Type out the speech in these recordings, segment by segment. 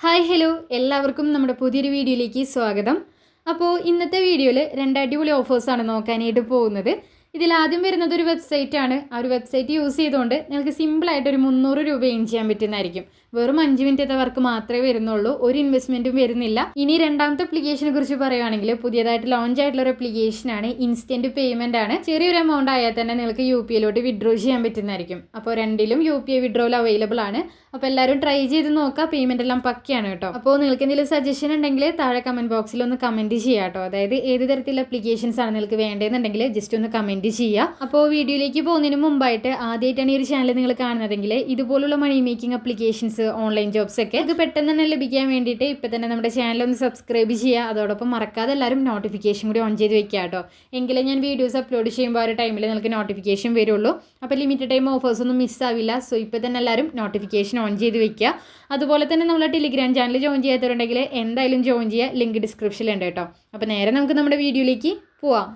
Hi hello എല്ലാവർക്കും നമ്മുടെ പുതിയൊരു വീഡിയോയിലേക്ക് സ്വാഗതം. അപ്പോൾ ഇന്നത്തെ വീഡിയോയിൽ രണ്ട് അടിപൊളി ഓഫേഴ്സാണ് നോക്കാനായിട്ട് പോകുന്നത്. ഇതിൽ ആദ്യം വരുന്നത് ഒരു വെബ്സൈറ്റാണ്. ആ ഒരു വെബ്സൈറ്റ് യൂസ് ചെയ്തുകൊണ്ട് നിങ്ങൾക്ക് സിമ്പിളായിട്ട് ഒരു 300 രൂപ ഏൺ ചെയ്യാൻ പറ്റുന്നതായിരിക്കും. വെറും 5 മിനിറ്റത്തെ വർക്ക് മാത്രമേ വരുന്നുള്ളൂ, ഒരു ഇൻവെസ്റ്റ്മെൻറ്റും വരുന്നില്ല. ഇനി രണ്ടാമത്തെ അപ്ലിക്കേഷനെ കുറിച്ച് പറയുകയാണെങ്കിൽ പുതിയതായിട്ട് ലോഞ്ച് ആയിട്ടുള്ള ഒരു അപ്ലിക്കേഷനാണ്. ഇൻസ്റ്റൻറ്റ് പേയ്മെൻ്റ് ആണ്. ചെറിയൊരു എമൗണ്ട് ആയാൽ തന്നെ നിങ്ങൾക്ക് UPIയിലോട്ട് വിഡ്രോ ചെയ്യാൻ പറ്റുന്നതായിരിക്കും. അപ്പോൾ രണ്ടിലും UPI വിഡ്രോയിൽ അവൈലബിൾ ആണ്. അപ്പോൾ എല്ലാവരും ട്രൈ ചെയ്ത് നോക്കുക. പേയ്മെൻ്റ് എല്ലാം പക്കയാണ് കേട്ടോ. അപ്പോൾ നിങ്ങൾക്ക് എന്തെങ്കിലും സജഷൻ ഉണ്ടെങ്കിൽ താഴെ കമൻറ്റ് ബോക്സിൽ ഒന്ന് കമൻറ്റ് ചെയ്യാം കേട്ടോ. അതായത് ഏത് തരത്തിലുള്ള അപ്ലിക്കേഷൻസ് ആണ് നിങ്ങൾക്ക് വേണ്ടതെന്നുണ്ടെങ്കിൽ ജസ്റ്റ് ഒന്ന് കമൻറ്റ് ചെയ്യുക. അപ്പോൾ വീഡിയോയിലേക്ക് പോകുന്നതിന് മുമ്പായിട്ട് ആദ്യമായിട്ടാണ് ഈ ഒരു ചാനൽ നിങ്ങൾ കാണുന്നതെങ്കിൽ ഇതുപോലുള്ള money making applications, online jobs ഒക്കെ ഇത് പെട്ടെന്ന് തന്നെ ലഭിക്കാൻ വേണ്ടിയിട്ട് ഇപ്പോൾ തന്നെ നമ്മുടെ ചാനൽ ഒന്ന് സബ്സ്ക്രൈബ് ചെയ്യുക. അതോടൊപ്പം മറക്കാതെ എല്ലാവരും നോട്ടിഫിക്കേഷൻ കൂടി ഓൺ ചെയ്ത് വെക്കുക കേട്ടോ. എങ്കിലേ ഞാൻ വീഡിയോസ് അപ്ലോഡ് ചെയ്യുമ്പോൾ ആ ഒരു ടൈമിൽ നിങ്ങൾക്ക് നോട്ടിഫിക്കേഷൻ വരുള്ളൂ. അപ്പോൾ ലിമിറ്റഡ് ടൈം ഓഫേഴ്സ് ഒന്നും മിസ്സാവില്ല. സോ ഇപ്പോൾ തന്നെ എല്ലാവരും നോട്ടിഫിക്കേഷൻ ഓൺ ചെയ്ത് വെക്കുക. അതുപോലെ തന്നെ നമ്മളെ ടെലിഗ്രാം ചാനൽ ജോയിൻ ചെയ്യാത്തവരുണ്ടെങ്കിൽ എന്തായാലും ജോയിൻ ചെയ്യുക. ലിങ്ക് ഡിസ്ക്രിപ്ഷനിലുണ്ട് കേട്ടോ. അപ്പോൾ നേരെ നമുക്ക് നമ്മുടെ വീഡിയോയിലേക്ക് പോവാം.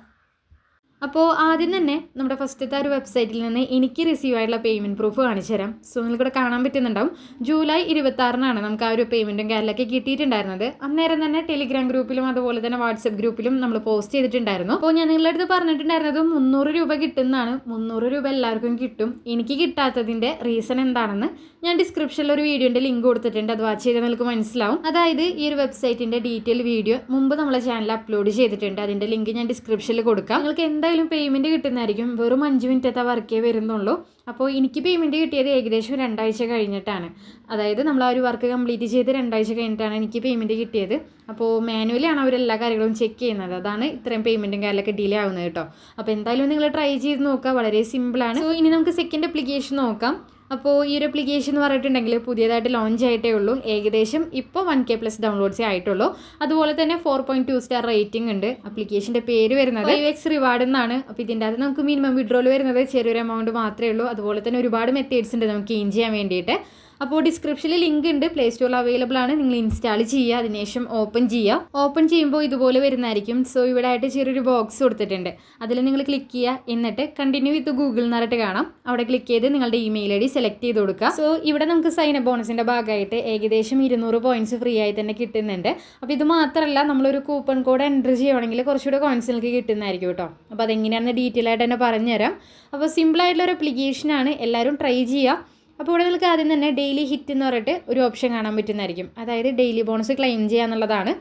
അപ്പോൾ ആദ്യം തന്നെ നമ്മുടെ ഫസ്റ്റത്തെ ഒരു വെബ്സൈറ്റിൽ നിന്ന് എനിക്ക് റിസീവ് ആയിട്ടുള്ള പേയ്മെൻറ്റ് പ്രൂഫ് കാണിച്ചു തരാം. സോ നിങ്ങൾക്കിവിടെ കാണാൻ പറ്റുന്നുണ്ടാവും. ജൂലൈ 26-നാണ് നമുക്ക് ആ ഒരു പേയ്മെൻറ്റും കാര്യങ്ങളൊക്കെ കിട്ടിയിട്ടുണ്ടായിരുന്നത്. അന്നേരം തന്നെ ടെലിഗ്രാം ഗ്രൂപ്പിലും അതുപോലെ തന്നെ വാട്സപ്പ് ഗ്രൂപ്പിലും നമ്മൾ പോസ്റ്റ് ചെയ്തിട്ടുണ്ടായിരുന്നു. അപ്പോൾ ഞാൻ നിങ്ങളുടെ അടുത്ത് പറഞ്ഞിട്ടുണ്ടായിരുന്നത് 300 രൂപ കിട്ടുന്നതാണ്. 300 രൂപ എല്ലാവർക്കും കിട്ടും. എനിക്ക് കിട്ടാത്തതിൻ്റെ റീസൺ എന്താണെന്ന് ഞാൻ ഡിസ്ക്രിപ്ഷനിൽ ഒരു വീഡിയോൻ്റെ ലിങ്ക് കൊടുത്തിട്ടുണ്ട്. അത് വാച്ച് ചെയ്താൽ നിങ്ങൾക്ക് മനസ്സിലാവും. അതായത് ഈ ഒരു വെബ്സൈറ്റിൻ്റെ ഡീറ്റെയിൽ വീഡിയോ മുമ്പ് നമ്മളെ ചാനലിൽ അപ്ലോഡ് ചെയ്തിട്ടുണ്ട്. അതിൻ്റെ ലിങ്ക് ഞാൻ ഡിസ്ക്രിപ്ഷനിൽ കൊടുക്കാം. നിങ്ങൾക്ക് എന്തായാലും പേയ്മെൻറ്റ് കിട്ടുന്നതായിരിക്കും. വെറും 5 മിനിറ്റത്തെ വർക്കേ വരുന്നുള്ളൂ. അപ്പോൾ എനിക്ക് പേയ്മെൻറ്റ് കിട്ടിയത് ഏകദേശം 2 ആഴ്ച കഴിഞ്ഞിട്ടാണ്. അതായത് നമ്മൾ ആ ഒരു വർക്ക് കംപ്ലീറ്റ് ചെയ്ത് 2 ആഴ്ച കഴിഞ്ഞിട്ടാണ് എനിക്ക് പേയ്മെൻറ്റ് കിട്ടിയത്. അപ്പോൾ മാനുവലിയാണ് അവരെല്ലാ കാര്യങ്ങളും ചെക്ക് ചെയ്യുന്നത്. അതാണ് ഇത്രയും പേയ്മെൻറ്റും കാര്യങ്ങളൊക്കെ ഡിലേ ആവുന്നത് കേട്ടോ. അപ്പോൾ എന്തായാലും നിങ്ങൾ ട്രൈ ചെയ്ത് നോക്കുക. വളരെ സിമ്പിളാണ്. സോ ഇനി നമുക്ക് സെക്കൻഡ് അപ്ലിക്കേഷൻ നോക്കാം. അപ്പോൾ ഈ ഒരു അപ്ലിക്കേഷൻ എന്ന് പറഞ്ഞിട്ടുണ്ടെങ്കിൽ പുതിയതായിട്ട് ലോഞ്ച് ആയിട്ടേ ഉള്ളൂ. ഏകദേശം ഇപ്പോൾ 1K+ ഡൗൺലോഡ്സേ ആയിട്ടുള്ളൂ. അതുപോലെ തന്നെ 4.2 സ്റ്റാർ റേറ്റിംഗ് ഉണ്ട്. അപ്ലിക്കേഷൻ്റെ പേര് വരുന്നത് 5x റിവാർഡ് എന്നാണ്. അപ്പോൾ ഇതിൻ്റെ അകത്ത് നമുക്ക് മിനിമം വിഡ്രോൾ വരുന്നത് ചെറിയൊരു എമൗണ്ട് മാത്രമേ ഉള്ളൂ. അതുപോലെ തന്നെ ഒരുപാട് മെത്തേഡ്സ് ഉണ്ട് നമുക്ക് ഏൺ ചെയ്യാൻ വേണ്ടിയിട്ട്. അപ്പോൾ ഡിസ്ക്രിപ്ഷനിൽ ലിങ്ക് ഉണ്ട്. പ്ലേ സ്റ്റോറിൽ അവൈലബിൾ ആണ്. നിങ്ങൾ ഇൻസ്റ്റാൾ ചെയ്യുക. അതിനുശേഷം ഓപ്പൺ ചെയ്യുക. ഓപ്പൺ ചെയ്യുമ്പോൾ ഇതുപോലെ വരുന്നതായിരിക്കും. സോ ഇവിടെ ആയിട്ട് ചെറിയൊരു ബോക്സ് കൊടുത്തിട്ടുണ്ട്. അതിൽ നിങ്ങൾ ക്ലിക്ക് ചെയ്യുക. എന്നിട്ട് കണ്ടിന്യൂ വിത്ത് ഗൂഗിൾ എന്നിട്ട് കാണാം. അവിടെ ക്ലിക്ക് ചെയ്ത് നിങ്ങളുടെ ഇമെയിൽ ID സെലക്ട് ചെയ്ത് കൊടുക്കുക. സോ ഇവിടെ നമുക്ക് സൈൻ അപ്പ് ബോണസിൻ്റെ ഭാഗമായിട്ട് ഏകദേശം 200 പോയിൻറ്റ്സ് ഫ്രീ ആയി തന്നെ കിട്ടുന്നുണ്ട്. അപ്പോൾ ഇത് മാത്രമല്ല, നമ്മളൊരു കൂപ്പൺ കോഡ് എൻ്റർ ചെയ്യുകയാണെങ്കിൽ കുറച്ചുകൂടെ കോയിൻസ് നിങ്ങൾക്ക് കിട്ടുന്നതായിരിക്കും കേട്ടോ. അപ്പോൾ അതെങ്ങനെയാണെന്ന് ഡീറ്റെയിൽ ആയിട്ട് തന്നെ പറഞ്ഞുതരാം. അപ്പോൾ സിമ്പിളായിട്ടുള്ളൊരു അപ്ലിക്കേഷനാണ്. എല്ലാവരും ട്രൈ ചെയ്യുക. അപ്പോൾ ഇവിടെ നിങ്ങൾക്ക് ആദ്യം തന്നെ ഡെയിലി ഹിറ്റ് എന്ന് പറഞ്ഞിട്ട് ഒരു ഓപ്ഷൻ കാണാൻ പറ്റുന്നതായിരിക്കും. അതായത് ഡെയിലി ബോണസ് ക്ലെയിം ചെയ്യുക എന്നുള്ളതാണ്.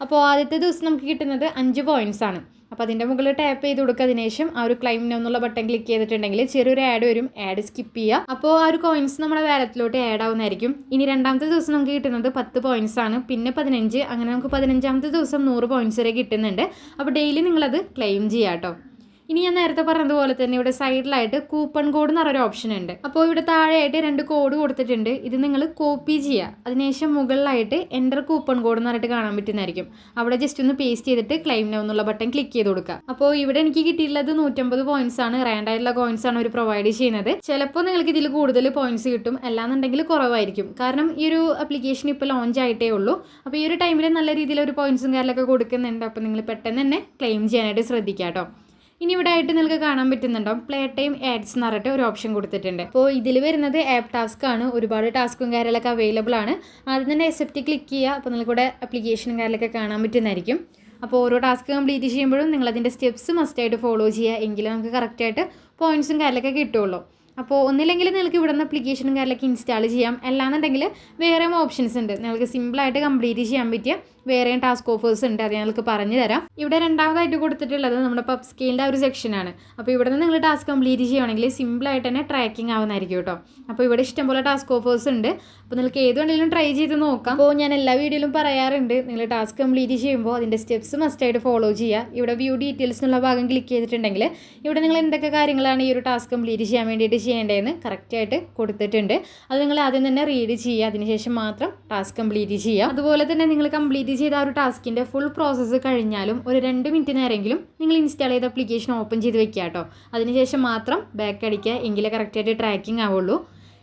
അപ്പോൾ ആദ്യത്തെ ദിവസം നമുക്ക് കിട്ടുന്നത് 5 പോയിൻറ്റ്സ് ആണ്. അപ്പോൾ അതിൻ്റെ മുകളിൽ ടാപ്പ് ചെയ്ത് കൊടുക്കുക. അതിനുശേഷം ആ ഒരു ക്ലെയിം നൗ എന്നുള്ള ബട്ടൺ ക്ലിക്ക് ചെയ്തിട്ടുണ്ടെങ്കിൽ ചെറിയൊരു ആഡ് വരും. ആഡ് സ്കിപ്പ് ചെയ്യുക. അപ്പോൾ ആ ഒരു കോയിൻസ് നമ്മുടെ വാലറ്റിലോട്ട് ആഡ് ആവുന്നതായിരിക്കും. ഇനി രണ്ടാമത്തെ ദിവസം നമുക്ക് കിട്ടുന്നത് 10 പോയിൻറ്റ്സ് ആണ്. പിന്നെ 15. അങ്ങനെ നമുക്ക് 15ാമത്തെ ദിവസം 100 പോയിൻറ്റ്സ് വരെ കിട്ടുന്നുണ്ട്. അപ്പോൾ ഡെയിലി നിങ്ങളത് ക്ലെയിം ചെയ്യുക കേട്ടോ. ഇനി ഞാൻ നേരത്തെ പറഞ്ഞതുപോലെ തന്നെ ഇവിടെ സൈഡിലായിട്ട് കൂപ്പൺ കോഡ് എന്ന് പറഞ്ഞൊരു ഓപ്ഷൻ ഉണ്ട്. അപ്പോൾ ഇവിടെ താഴെയായിട്ട് 2 കോഡ് കൊടുത്തിട്ടുണ്ട്. ഇത് നിങ്ങൾ കോപ്പി ചെയ്യുക. അതിനുശേഷം മുകളിലായിട്ട് എൻ്റർ കൂപ്പൺ കോഡ് എന്ന് പറഞ്ഞിട്ട് കാണാൻ പറ്റുന്നതായിരിക്കും. അവിടെ ജസ്റ്റ് ഒന്ന് പേസ്റ്റ് ചെയ്തിട്ട് ക്ലെയിം നൗ എന്നുള്ള ബട്ടൺ ക്ലിക്ക് ചെയ്ത് കൊടുക്കുക. അപ്പോൾ ഇവിടെ എനിക്ക് കിട്ടിയിട്ടുള്ളത് 150 പോയിൻറ്റ്സ് ആണ്. റാൻഡ് ആയിട്ടുള്ള കോയിൻസ് ആണ് അവർ പ്രൊവൈഡ് ചെയ്യുന്നത്. ചിലപ്പോൾ നിങ്ങൾക്ക് ഇതിൽ കൂടുതൽ പോയിൻറ്റ്സ് കിട്ടും, അല്ലാന്നുണ്ടെങ്കിൽ കുറവായിരിക്കും. കാരണം ഈ ഒരു അപ്ലിക്കേഷൻ ഇപ്പോൾ ലോഞ്ച് ആയിട്ടേ ഉള്ളൂ. അപ്പോൾ ഈ ഒരു ടൈമിൽ നല്ല രീതിയിൽ ഒരു പോയിൻറ്റ്സും കാര്യങ്ങളൊക്കെ കൊടുക്കുന്നുണ്ട്. അപ്പോൾ നിങ്ങൾ പെട്ടെന്ന് തന്നെ ക്ലെയിം ചെയ്യാനായിട്ട് ശ്രദ്ധിക്കുക കേട്ടോ. ഇനി ഇവിടെ ആയിട്ട് നിങ്ങൾക്ക് കാണാൻ പറ്റുന്നുണ്ടാവും പ്ലേ ടൈം ആഡ്സ് എന്ന് പറഞ്ഞിട്ട് ഒരു ഓപ്ഷൻ കൊടുത്തിട്ടുണ്ട്. അപ്പോൾ ഇതിൽ വരുന്നത് ആപ്പ് ടാസ്ക് ആണ്. ഒരുപാട് ടാസ്കും കാര്യങ്ങളൊക്കെ അവൈലബിൾ ആണ്. ആദ്യം തന്നെ അക്സെപ്റ്റ് ക്ലിക്ക് ചെയ്യുക. അപ്പോൾ നിങ്ങൾക്കിവിടെ അപ്ലിക്കേഷനും കാര്യങ്ങളൊക്കെ കാണാൻ പറ്റുന്നതായിരിക്കും. അപ്പോൾ ഓരോ ടാസ്ക് കംപ്ലീറ്റ് ചെയ്യുമ്പോഴും നിങ്ങളതിൻ്റെ സ്റ്റെപ്സ് മസ്റ്റായിട്ട് ഫോളോ ചെയ്യുക. എങ്കിലും നമുക്ക് കറക്റ്റായിട്ട് പോയിൻറ്റ്സും കാര്യങ്ങളൊക്കെ കിട്ടുള്ളൂ. അപ്പോൾ ഒന്നില്ലെങ്കിൽ നിങ്ങൾക്ക് ഇവിടെ നിന്ന് അപ്ലിക്കേഷനും കാര്യങ്ങളൊക്കെ ഇൻസ്റ്റാൾ ചെയ്യാം. അല്ലാന്നുണ്ടെങ്കിൽ വേറെയും ഓപ്ഷൻസ് ഉണ്ട്. നിങ്ങൾക്ക് സിമ്പിളായിട്ട് കംപ്ലീറ്റ് ചെയ്യാൻ പറ്റിയ വേറെയും ടാസ്ക് ഓഫേഴ്സ് ഉണ്ട്. അത് ഞങ്ങൾക്ക് പറഞ്ഞു തരാം. ഇവിടെ രണ്ടാമതായിട്ട് കൊടുത്തിട്ടുള്ളത് നമ്മുടെ പബ് സ്കെയിലിൻ്റെ ആ ഒരു സെക്ഷനാണ്. അപ്പോൾ ഇവിടെ നിന്ന് നിങ്ങൾ ടാസ്ക് കംപ്ലീറ്റ് ചെയ്യുകയാണെങ്കിൽ സിമ്പിളായിട്ട് തന്നെ ട്രാക്കിംഗ് ആവുന്നതായിരിക്കും കേട്ടോ. അപ്പോൾ ഇവിടെ ഇഷ്ടംപോലെ ടാസ്ക് ഓഫേഴ്സ് ഉണ്ട്. അപ്പോൾ നിങ്ങൾക്ക് ഏത് വേണമെങ്കിലും ട്രൈ ചെയ്ത് നോക്കാം. അപ്പോൾ ഞാൻ എല്ലാ വീഡിയോയിലും പറയാറുണ്ട്, നിങ്ങൾ ടാസ്ക് കംപ്ലീറ്റ് ചെയ്യുമ്പോൾ അതിൻ്റെ സ്റ്റെപ്സ് മസ്റ്റായിട്ട് ഫോളോ ചെയ്യുക. ഇവിടെ വ്യൂ ഡീറ്റെയിൽസ് എന്നുള്ള ഭാഗം ക്ലിക്ക് ചെയ്തിട്ടുണ്ടെങ്കിൽ ഇവിടെ നിങ്ങൾ എന്തൊക്കെ കാര്യങ്ങളാണ് ഈ ഒരു ടാസ്ക് കംപ്ലീറ്റ് ചെയ്യാൻ വേണ്ടിയിട്ട് ചെയ്യേണ്ടതെന്ന് കറക്റ്റായിട്ട് കൊടുത്തിട്ടുണ്ട്. അത് നിങ്ങൾ ആദ്യം തന്നെ റീഡ് ചെയ്യുക. അതിനുശേഷം മാത്രം ടാസ്ക് കംപ്ലീറ്റ് ചെയ്യുക. അതുപോലെ തന്നെ നിങ്ങൾ കംപ്ലീറ്റ് ചെയ്ത ആ ഒരു ടാസ്കിൻ്റെ ഫുൾ പ്രോസസ്സ് കഴിഞ്ഞാലും ഒരു 2 മിനിറ്റ് നേരെങ്കിലും നിങ്ങൾ ഇൻസ്റ്റാൾ ചെയ്ത അപ്ലിക്കേഷൻ ഓപ്പൺ ചെയ്ത് വെക്കുക കേട്ടോ. അതിനുശേഷം മാത്രം ബാക്ക് അടിക്കുക. എങ്കിലേ കറക്റ്റായിട്ട് ട്രാക്കിംഗ് ആവുള്ളൂ.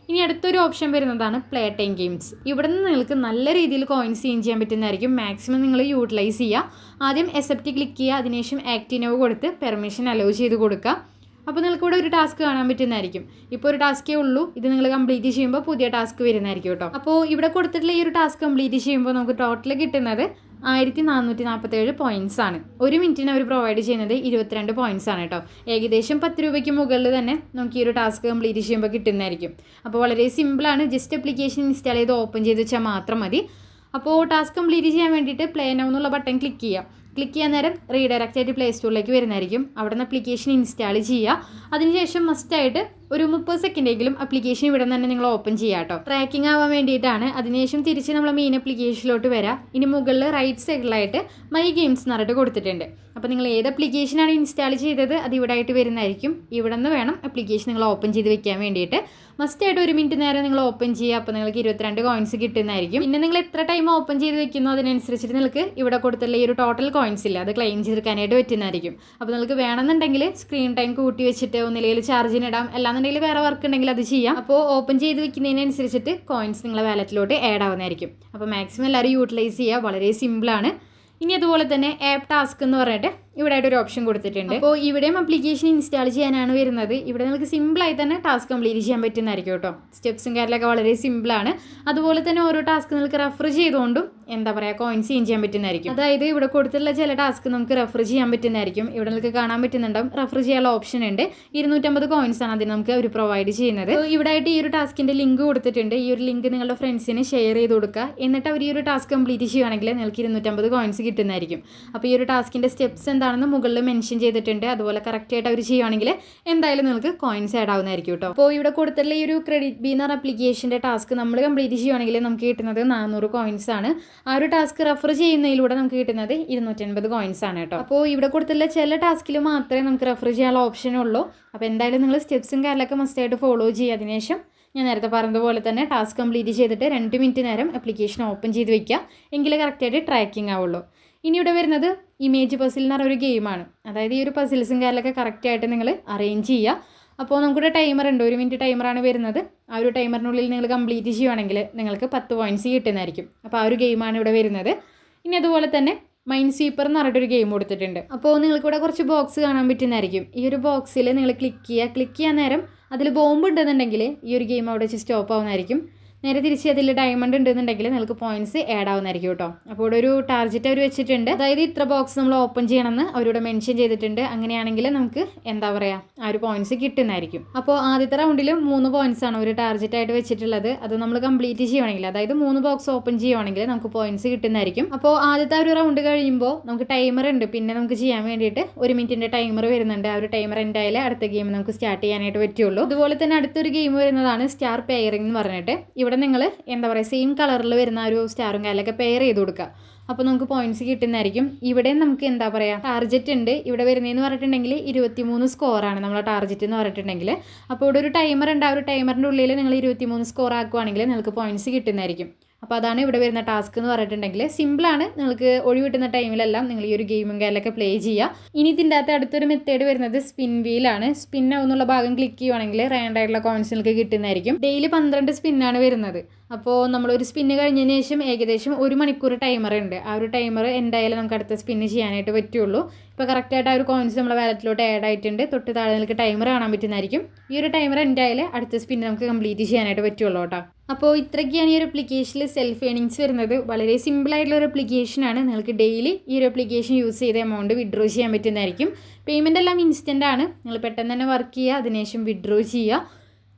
ഇനി അടുത്തൊരു ഓപ്ഷൻ വരുന്നതാണ് പ്ലേ ടൈം ഗെയിംസ്. ഇവിടെ നിന്ന് നിങ്ങൾക്ക് നല്ല രീതിയിൽ കോയിൻസ് ഏൺ ചെയ്യാൻ പറ്റുന്നതായിരിക്കും. മാക്സിമം നിങ്ങൾ യൂട്ടിലൈസ് ചെയ്യുക. ആദ്യം അക്സെപ്റ്റ് ക്ലിക്ക് ചെയ്യുക. അതിനുശേഷം ആക്റ്റീവ് നൗ കൊടുത്ത് പെർമിഷൻ അലോ ചെയ്ത് കൊടുക്കുക. അപ്പോൾ നിങ്ങൾക്ക് ഇവിടെ ഒരു ടാസ്ക് കാണാൻ പറ്റുന്നതായിരിക്കും. ഇപ്പോൾ ഒരു ടാസ്കേ ഉള്ളൂ, ഇത് നിങ്ങൾ കംപ്ലീറ്റ് ചെയ്യുമ്പോൾ പുതിയ ടാസ്ക് വരുന്നതായിരിക്കും കേട്ടോ. അപ്പോൾ ഇവിടെ കൊടുത്തിട്ടുള്ള ഈ ഒരു ടാസ്ക് കംപ്ലീറ്റ് ചെയ്യുമ്പോൾ നമുക്ക് ടോട്ടൽ കിട്ടുന്നത് 1447 പോയിൻറ്റ്സ് ആണ്. ഒരു മിനിറ്റിന് അവർ പ്രൊവൈഡ് ചെയ്യുന്നത് 22 പോയിൻറ്റ്സ് ആണ് കേട്ടോ. ഏകദേശം 10 രൂപയ്ക്ക് മുകളിൽ തന്നെ നമുക്ക് ഈ ഒരു ടാസ്ക് കംപ്ലീറ്റ് ചെയ്യുമ്പോൾ കിട്ടുന്നതായിരിക്കും. അപ്പോൾ വളരെ സിമ്പിളാണ്, ജസ്റ്റ് ആപ്ലിക്കേഷൻ ഇൻസ്റ്റാൾ ചെയ്ത് ഓപ്പൺ ചെയ്ത് വെച്ചാൽ മാത്രം മതി. അപ്പോൾ ടാസ്ക് കംപ്ലീറ്റ് ചെയ്യാൻ വേണ്ടിയിട്ട് പ്ലേ നൗ എന്നുള്ള ബട്ടൺ ക്ലിക്ക് ചെയ്യാം. ക്ലിക്ക് ചെയ്യാൻ നേരം റീഡയറക്റ്റ് ആയിട്ട് പ്ലേ സ്റ്റോറിലേക്ക് വരുന്നതായിരിക്കും. അവിടെ നിന്ന് ആപ്ലിക്കേഷൻ ഇൻസ്റ്റാൾ ചെയ്യുക. അതിനുശേഷം മസ്റ്റായിട്ട് ഒരു 30 സെക്കൻഡെങ്കിലും ആപ്ലിക്കേഷൻ ഇവിടെ നിന്ന് തന്നെ നിങ്ങൾ ഓപ്പൺ ചെയ്യുക കേട്ടോ. ട്രാക്കിംഗ് ആവാൻ വേണ്ടിയിട്ടാണ്. അതിനുശേഷം തിരിച്ച് നമ്മൾ മെയിൻ ആപ്ലിക്കേഷനിലോട്ട് വരാം. ഇനി മുകളിൽ റൈറ്റ് സൈഡിലായിട്ട് മൈ ഗെയിംസ് എന്ന് പറഞ്ഞിട്ട് കൊടുത്തിട്ടുണ്ട്. അപ്പോൾ നിങ്ങൾ ഏത് ആപ്ലിക്കേഷനാണ് ഇൻസ്റ്റാൾ ചെയ്തത് അത് ഇവിടെ ആയിട്ട് വരുന്നതായിരിക്കും. ഇവിടെ നിന്ന് വേണം ആപ്ലിക്കേഷൻ നിങ്ങൾ ഓപ്പൺ ചെയ്ത് വെക്കാൻ വേണ്ടിയിട്ട്. മസ്റ്റായിട്ട് 1 മിനിറ്റ് നേരം നിങ്ങൾ ഓപ്പൺ ചെയ്യുക. അപ്പോൾ നിങ്ങൾക്ക് 22 കോയിൻസ് കിട്ടുന്നതായിരിക്കും. പിന്നെ നിങ്ങൾ എത്ര ടൈം ഓപ്പൺ ചെയ്ത് വെക്കുന്നോ അതിനനുസരിച്ചിട്ട് നിങ്ങൾക്ക് ഇവിടെ കൊടുത്തുള്ള ഈ ഒരു ടോട്ടൽ കോയിൻസ് ഇല്ല, അത് ക്ലെയിം ചെയ്തെടുക്കാനായിട്ട് പറ്റുന്നതായിരിക്കും. അപ്പോൾ നിങ്ങൾക്ക് വേണമെന്നുണ്ടെങ്കിൽ സ്ക്രീൻ ടൈം കൂട്ടി വെച്ചിട്ട് ഒന്നില്ലെങ്കിൽ ചാർജിനിടാം, അല്ലാന്നുണ്ടെങ്കിൽ വേറെ വർക്ക് ഉണ്ടെങ്കിൽ അത് ചെയ്യാം. അപ്പോൾ ഓപ്പൺ ചെയ്ത് വെക്കുന്നതിനനുസരിച്ചിട്ട് കോയിൻസ് നിങ്ങളെ വാലറ്റിലോട്ട് ആഡ് ആവുന്നതായിരിക്കും. അപ്പോൾ മാക്സിമം എല്ലാവരും യൂട്ടിലൈസ് ചെയ്യുക, വളരെ സിമ്പിളാണ്. ഇനി അതുപോലെ തന്നെ ആപ്പ് ടാസ്ക് എന്ന് പറഞ്ഞിട്ട് ഇവിടെ ആയിട്ട് ഒരു ഓപ്ഷൻ കൊടുത്തിട്ടുണ്ട്. അപ്പോൾ ഇവിടെയും ആപ്ലിക്കേഷൻ ഇൻസ്റ്റാൾ ചെയ്യാനാണ് വരുന്നത്. ഇവിടെ നിങ്ങൾക്ക് സിമ്പിളായി തന്നെ ടാസ്ക് കംപ്ലീറ്റ് ചെയ്യാൻ പറ്റുന്നതായിരിക്കും കേട്ടോ. സ്റ്റെപ്സും കാര്യങ്ങളൊക്കെ വളരെ സിമ്പിളാണ്. അതുപോലെ തന്നെ ഓരോ ടാസ്ക് നിങ്ങൾക്ക് റെഫർ ചെയ്തുകൊണ്ടും എന്താ പറയുക കോയിൻസ് ചേഞ്ച് ചെയ്യാൻ പറ്റുന്നതായിരിക്കും. അതായത് ഇവിടെ കൊടുത്തുള്ള ചില ടാസ്ക് നമുക്ക് റെഫർ ചെയ്യാൻ പറ്റുന്നതായിരിക്കും. ഇവിടെ നിങ്ങൾക്ക് കാണാൻ പറ്റുന്നുണ്ടാവും റെഫർ ചെയ്യാനുള്ള ഓപ്ഷൻ ഉണ്ട്. 250 കോയിൻസ് ആണ് അതിന് നമുക്ക് അവർ പ്രൊവൈഡ് ചെയ്യുന്നത്. ഇവിടെ ആയിട്ട് ഈ ഒരു ടാസ്കിൻ്റെ ലിങ്ക് കൊടുത്തിട്ടുണ്ട്. ഈ ഒരു ലിങ്ക് നിങ്ങളുടെ ഫ്രണ്ട്സിന് ഷെയർ ചെയ്ത് കൊടുക്കുക. എന്നിട്ട് അവർ ഈ ഒരു ടാസ്ക് കംപ്ലീറ്റ് ചെയ്യുകയാണെങ്കിൽ നിങ്ങൾക്ക് 250 കോയിൻസ് കിട്ടുന്നതായിരിക്കും. അപ്പോൾ ഈ ഒരു ടാസ്കിൻ്റെ സ്റ്റെപ്സ് എന്താണെന്ന് മുകളിൽ മെൻഷൻ ചെയ്തിട്ടുണ്ട്. അതുപോലെ കറക്റ്റായിട്ട് അവർ ചെയ്യുകയാണെങ്കിൽ എന്തായാലും നിങ്ങൾക്ക് കോയിൻസ് ആഡ് ആവുന്നതായിരിക്കും കേട്ടോ. അപ്പോൾ ഇവിടെ കൊടുത്തുള്ള ഈ ഒരു ക്രെഡിറ്റ് ബി എന്ന ആപ്ലിക്കേഷൻ്റെ ടാസ്ക് നമ്മൾ കംപ്ലീറ്റ് ചെയ്യുകയാണെങ്കിൽ നമുക്ക് കിട്ടുന്നത് 400 കോയിൻസ് ആണ്. ആ ഒരു ടാസ്ക് റെഫർ ചെയ്യുന്നതിലൂടെ നമുക്ക് കിട്ടുന്നത് 250 കോയിൻസ് ആണ് കേട്ടോ. അപ്പോൾ ഇവിടെ കൊടുത്തുള്ള ചില ടാസ്കിൽ മാത്രമേ നമുക്ക് റെഫർ ചെയ്യാനുള്ള ഓപ്ഷൻ ഉള്ളൂ. അപ്പോൾ എന്തായാലും നിങ്ങൾ സ്റ്റെപ്സും കാര്യങ്ങളൊക്കെ മസ്റ്റായിട്ട് ഫോളോ ചെയ്യുക. അതിനുശേഷം ഞാൻ നേരത്തെ പറഞ്ഞതുപോലെ തന്നെ ടാസ്ക് കംപ്ലീറ്റ് ചെയ്തിട്ട് 2 മിനിറ്റ് നേരം ആപ്ലിക്കേഷൻ ഓപ്പൺ ചെയ്ത് വെക്കുക. എങ്കിലേ കറക്റ്റായിട്ട് ട്രാക്കിംഗ് ആവുള്ളൂ. ഇനി ഇവിടെ വരുന്നത് ഇമേജ് പസിൽ എന്ന് പറഞ്ഞൊരു ഗെയിമാണ്. അതായത് ഈ ഒരു പസിൽസും കാര്യങ്ങളൊക്കെ കറക്റ്റായിട്ട് നിങ്ങൾ അറേഞ്ച് ചെയ്യുക. അപ്പോൾ നമുക്കിവിടെ ടൈമർ ഉണ്ട്, 1 മിനിറ്റ് ടൈമറാണ് വരുന്നത്. ആ ഒരു ടൈമറിനുള്ളിൽ നിങ്ങൾ കംപ്ലീറ്റ് ചെയ്യുകയാണെങ്കിൽ നിങ്ങൾക്ക് 10 പോയിൻറ്റ്സ് കിട്ടുന്നതായിരിക്കും. അപ്പോൾ ആ ഒരു ഗെയിമാണ് ഇവിടെ വരുന്നത്. ഇനി അതുപോലെ തന്നെ മൈൻഡ് സ്വീപ്പർ എന്ന് പറഞ്ഞിട്ടൊരു ഗെയിം കൊടുത്തിട്ടുണ്ട്. അപ്പോൾ നിങ്ങൾക്കിവിടെ കുറച്ച് ബോക്സ് കാണാൻ പറ്റുന്നതായിരിക്കും. ഈ ഒരു ബോക്സിൽ നിങ്ങൾ ക്ലിക്ക് ചെയ്യാൻ നേരം അതിൽ ബോംബ് ഉണ്ടെന്നുണ്ടെങ്കിൽ ഈ ഒരു ഗെയിം അവിടെ വെച്ച് സ്റ്റോപ്പ് ആവുന്നതായിരിക്കും. നേരെ തിരിച്ച് അതിൽ ഡയമണ്ട് ഉണ്ടെന്നുണ്ടെങ്കിൽ നിങ്ങൾക്ക് പോയിൻറ്റ്സ് ആഡ് ആവുന്നതായിരിക്കും കേട്ടോ. അപ്പോൾ ഇവിടെ ഒരു ടാർഗറ്റ് അവർ വെച്ചിട്ടുണ്ട്. അതായത് ഇത്ര ബോക്സ് നമ്മൾ ഓപ്പൺ ചെയ്യണമെന്ന് അവരോട് മെൻഷൻ ചെയ്തിട്ടുണ്ട്. അങ്ങനെയാണെങ്കിൽ നമുക്ക് എന്താ പറയുക ആ ഒരു പോയിൻറ്റ്സ് കിട്ടുന്നതായിരിക്കും. അപ്പോൾ ആദ്യത്തെ റൗണ്ടിൽ 3 പോയിൻറ്റ്സ് ആണ് ഒരു ടാർഗറ്റ് ആയിട്ട് വെച്ചിട്ടുള്ളത്. അത് നമ്മൾ കംപ്ലീറ്റ് ചെയ്യുവാണെങ്കിൽ, അതായത് 3 ബോക്സ് ഓപ്പൺ ചെയ്യുവാണെങ്കിൽ നമുക്ക് പോയിൻറ്റ്സ് കിട്ടുന്നതായിരിക്കും. അപ്പോൾ ആദ്യത്തെ ഒരു റൗണ്ട് കഴിയുമ്പോൾ നമുക്ക് ടൈമർ ഉണ്ട്. പിന്നെ നമുക്ക് ചെയ്യാൻ വേണ്ടിയിട്ട് 1 മിനിറ്റിൻ്റെ ടൈമർ വരുന്നുണ്ട്. ആ ഒരു ടൈമർ എന്തായാലും അടുത്ത ഗെയിം നമുക്ക് സ്റ്റാർട്ട് ചെയ്യാനായിട്ട് പറ്റുള്ളൂ. അതുപോലെ തന്നെ അടുത്തൊരു ഗെയിം വരുന്നതാണ് സ്റ്റാർ പെയറിംഗ് എന്ന് പറഞ്ഞിട്ട്. ഇവിടെ നിങ്ങൾ എന്താ പറയുക സെയിം കളറിൽ വരുന്ന ഒരു സ്റ്റാറും കാര്യങ്ങളൊക്കെ പെയർ ചെയ്ത് കൊടുക്കുക. അപ്പോൾ നമുക്ക് പോയിൻറ്റ്സ് കിട്ടുന്നതായിരിക്കും. ഇവിടെ നമുക്ക് എന്താ പറയുക ടാർഗറ്റ് ഉണ്ട്. ഇവിടെ വരുന്നതെന്ന് പറഞ്ഞിട്ടുണ്ടെങ്കിൽ 23 സ്കോറാണ് നമ്മളെ ടാർഗറ്റ് എന്ന് പറഞ്ഞിട്ടുണ്ടെങ്കിൽ. അപ്പോൾ ഇവിടെ ഒരു ടൈമർ ഉണ്ട്. ആ ഒരു ടൈമറിൻ്റെ ഉള്ളിൽ നിങ്ങൾ 23 സ്കോർ ആക്കുവാണെങ്കിൽ നിങ്ങൾക്ക് പോയിൻറ്റ്സ് കിട്ടുന്നതായിരിക്കും. അപ്പോൾ അതാണ് ഇവിടെ വരുന്ന ടാസ്ക് എന്ന് പറഞ്ഞിട്ടുണ്ടെങ്കിൽ. സിമ്പിളാണ്, നിങ്ങൾക്ക് ഒഴിവ് കിട്ടുന്ന ടൈമിലെല്ലാം നിങ്ങൾ ഈ ഒരു ഗെയിമും കാര്യങ്ങളൊക്കെ പ്ലേ ചെയ്യുക. ഇനി ഇതിൻ്റെ അകത്ത് അടുത്തൊരു മെത്തേഡ് വരുന്നത് സ്പിൻ വീലാണ്. സ്പിൻ ആവുന്നുള്ള ഭാഗം ക്ലിക്ക് ചെയ്യുവാണെങ്കിൽ റാൻഡായിട്ടുള്ള കോയിൻസ് നിങ്ങൾക്ക് കിട്ടുന്നതായിരിക്കും. ഡെയിലി 12 സ്പിന്നാണ് വരുന്നത്. അപ്പോൾ നമ്മളൊരു സ്പിന്ന് കഴിഞ്ഞതിന് ശേഷം ഏകദേശം 1 മണിക്കൂർ ടൈമർ ഉണ്ട്. ആ ഒരു ടൈമർ എന്തായാലും നമുക്ക് അടുത്ത സ്പിന്ന് ചെയ്യാനായിട്ട് പറ്റുള്ളൂ. ഇപ്പോൾ കറക്റ്റായിട്ട് ആ ഒരു കോയിൻസ് നമ്മളെ വാലറ്റിലോട്ട് ആഡ് ആയിട്ടുണ്ട്. തൊട്ട് താഴെ നിങ്ങൾക്ക് ടൈമർ കാണാൻ പറ്റുന്നതായിരിക്കും. ഈ ഒരു ടൈമർ എന്തായാലും അടുത്ത സ്പിന്ന് നമുക്ക് കംപ്ലീറ്റ് ചെയ്യാനായിട്ട് പറ്റുള്ളൂ കേട്ടോ. അപ്പോൾ ഇത്രയ്ക്കാണ് ഈ ഒരു ആപ്ലിക്കേഷനിൽ സെൽഫ് ഏണിങ്സ് വരുന്നത്. വളരെ സിമ്പിളായിട്ടുള്ള ഒരു ആപ്ലിക്കേഷനാണ്. നിങ്ങൾക്ക് ഡെയിലി ഈ ഒരു ആപ്ലിക്കേഷൻ യൂസ് ചെയ്ത് എമൗണ്ട് വിഡ്രോ ചെയ്യാൻ പറ്റുന്നതായിരിക്കും. പേയ്മെൻ്റ് എല്ലാം ഇൻസ്റ്റൻ്റ് ആണ്. നിങ്ങൾ പെട്ടെന്ന് തന്നെ വർക്ക് ചെയ്യുക, അതിനുശേഷം വിഡ്രോ ചെയ്യുക.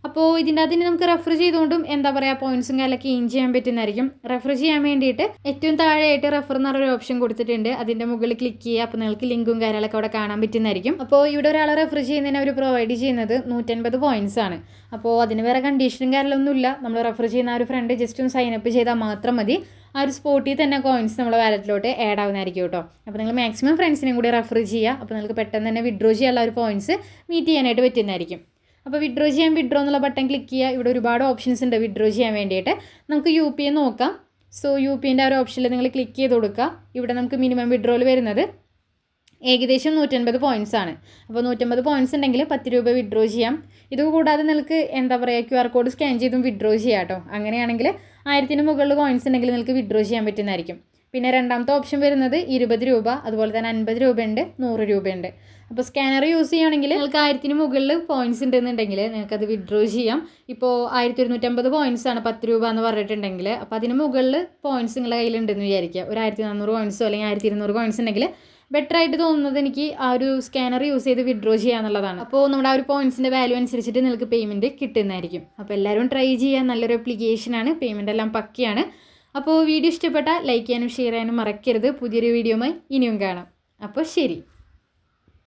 അപ്പോൾ ഇതിൻ്റെ അതിന് നമുക്ക് റെഫർ ചെയ്തുകൊണ്ടും എന്താ പറയുക പോയിൻറ്റ്സും കാര്യങ്ങളൊക്കെ ഏൺ ചെയ്യാൻ പറ്റുന്നതായിരിക്കും. റെഫർ ചെയ്യാൻ വേണ്ടിയിട്ട് ഏറ്റവും താഴെയായിട്ട് റെഫർ എന്ന് പറഞ്ഞൊരു ഓപ്ഷൻ കൊടുത്തിട്ടുണ്ട്. അതിൻ്റെ മുകളിൽ ക്ലിക്ക് ചെയ്യുക. അപ്പോൾ നിങ്ങൾക്ക് ലിങ്കും കാര്യങ്ങളൊക്കെ അവിടെ കാണാൻ പറ്റുന്നതായിരിക്കും. അപ്പോൾ ഇവിടെ ഒരാളെ റെഫർ ചെയ്യുന്നതിന് അവർ പ്രൊവൈഡ് ചെയ്യുന്നത് 150 പോയിൻറ്റ്സ് ആണ്. അപ്പോൾ അതിന് വേറെ കണ്ടീഷനും കാര്യങ്ങളൊന്നുമില്ല. നമ്മൾ റെഫർ ചെയ്യുന്ന ആ ഒരു ഫ്രണ്ട് ജസ്റ്റ് ഒന്ന് സൈനപ്പ് ചെയ്താൽ മാത്രം മതി. ആ ഒരു സ്പോട്ടിൽ തന്നെ കോയിൻസ് നമ്മുടെ വാലറ്റിലോട്ട് ആഡ് ആവുന്നതായിരിക്കും കേട്ടോ. അപ്പോൾ നിങ്ങൾ മാക്സിമം ഫ്രണ്ട്സിനെയും കൂടി റെഫർ ചെയ്യുക. അപ്പോൾ നിങ്ങൾക്ക് പെട്ടെന്ന് തന്നെ വിഡ്രോ ചെയ്യാനുള്ള ഒരു പോയിൻറ്റ്സ് മീറ്റ് ചെയ്യാനായിട്ട് പറ്റുന്നതായിരിക്കും. അപ്പോൾ വിഡ്രോ എന്നുള്ള ബട്ടൺ ക്ലിക്ക് ചെയ്യുക. ഇവിടെ ഒരുപാട് ഓപ്ഷൻസ് ഉണ്ട് വിഡ്രോ ചെയ്യാൻ വേണ്ടിയിട്ട്. നമുക്ക് UPI നോക്കാം. സോ UPIൻ്റെ ആ ഒരു ഓപ്ഷനിൽ നിങ്ങൾ ക്ലിക്ക് ചെയ്ത് കൊടുക്കുക. ഇവിടെ നമുക്ക് മിനിമം വിഡ്രോയിൽ വരുന്നത് ഏകദേശം 150 പോയിൻറ്റ്സ് ആണ്. അപ്പോൾ 150 പോയിൻറ്റ്സ് ഉണ്ടെങ്കിൽ 10 രൂപ വിഡ്രോ ചെയ്യാം. ഇതുകൂടാതെ നിങ്ങൾക്ക് എന്താ പറയുക QR കോഡ് സ്കാൻ ചെയ്തും വിഡ്രോ ചെയ്യാം കേട്ടോ. അങ്ങനെയാണെങ്കിൽ 1000-ന് മുകളിൽ കോയിൻസ് ഉണ്ടെങ്കിൽ നിങ്ങൾക്ക് വിഡ്രോ ചെയ്യാൻ പറ്റുന്നതായിരിക്കും. പിന്നെ രണ്ടാമത്തെ ഓപ്ഷൻ വരുന്നത് 20 രൂപ, അതുപോലെ തന്നെ 50 രൂപയുണ്ട്, 100 രൂപയുണ്ട്. അപ്പോൾ സ്കാനർ യൂസ് ചെയ്യുകയാണെങ്കിൽ നിങ്ങൾക്ക് 1000-ന് മുകളിൽ പോയിൻറ്റ്സ് ഉണ്ടെന്നുണ്ടെങ്കിൽ നിങ്ങൾക്കത് വിഡ്രോ ചെയ്യാം. ഇപ്പോൾ 1250 പോയിൻറ്റ്സ് ആണ് 10 രൂപ എന്ന് പറഞ്ഞിട്ടുണ്ടെങ്കിൽ, അപ്പോൾ അതിന് മുകളിൽ പോയിൻറ്റ്സ് നിങ്ങളുടെ കയ്യിലുണ്ടെന്ന് വിചാരിക്കുക. ഒരു 1400 പോയിൻറ്റ്സോ അല്ലെങ്കിൽ 1200 പോയിൻറ്റ്സ് ഉണ്ടെങ്കിൽ ബെറ്റർ ആയിട്ട് തോന്നുന്നത് എനിക്ക് ആ ഒരു സ്കാനർ യൂസ് ചെയ്ത് വിഡ്രോ ചെയ്യാന്നുള്ളതാണ്. അപ്പോൾ നമ്മുടെ ആ ഒരു പോയിൻറ്റ്സിൻ്റെ വാല്യൂ അനുസരിച്ചിട്ട് നിങ്ങൾക്ക് പേയ്മെൻറ്റ് കിട്ടുന്നതായിരിക്കും. അപ്പോൾ എല്ലാവരും ട്രൈ ചെയ്യാൻ, നല്ലൊരു ആപ്ലിക്കേഷനാണ്, പേയ്മെൻ്റ് എല്ലാം പക്കയാണ്. അപ്പോൾ വീഡിയോ ഇഷ്ടപ്പെട്ടാൽ ലൈക്ക് ചെയ്യാനും ഷെയർ ചെയ്യാനും മറക്കരുത്. പുതിയൊരു വീഡിയോയുമായി ഇനിയും കാണാം. അപ്പോൾ ശരി.